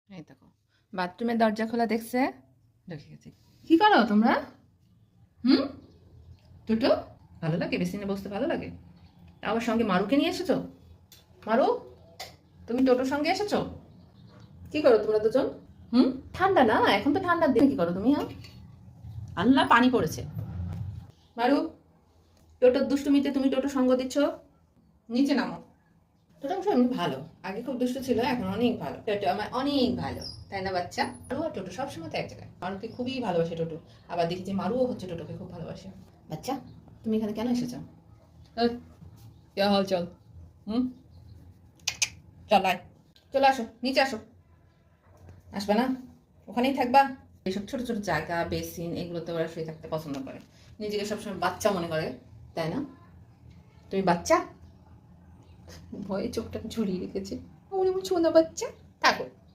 এই দেখো বাথরুমের দরজা খোলা দেখছে, ঢুকে গেছি। কি করো তোমরা? টুটু ভালো লাগে বেসিনে বসতে, ভালো লাগে? আবার সঙ্গে মারুকে নিয়ে এসেছো? মারু, তুমি টোটোর সঙ্গে এসেছো? কি করো তোমরা দুজন? ঠান্ডা না, এখন তো ঠান্ডার দিন। কি করো তুমি? আল্লাহ, পানি পড়েছে। মারু, টোটোর দুষ্টুমিতে তুমি টোটো সঙ্গ দিচ্ছ, নিচে নামো। টোটো অবশ্য এমনি ভালো, আগে খুব দুষ্ট ছিল, এখন অনেক ভালো। টোটো আমার অনেক ভালো, তাই না বাচ্চা? মারু আর টোটো সবসময় তো এক জায়গায়। মারুকে খুবই ভালোবাসে টোটো, আবার দেখি যে মারুও হচ্ছে টোটোকে খুব ভালোবাসে। বাচ্চা, তুমি এখানে কেন এসেছো? কে হাল চল, চল আয়, চলে আসো, নিচে আসো। আসবে না? ওখানেই থাকবা? এইসব ছোট ছোট জায়গা, বেসিন, এগুলোতে ওরা শুয়ে থাকতে পছন্দ করে, নিজেকে সবসময় বাচ্চা মনে করে, তাই না? তুমি বাচ্চা, ভয়ে চোখটা ঝুলিয়ে রেখেছে। ওরে ছোনা বাচ্চা, থাকো।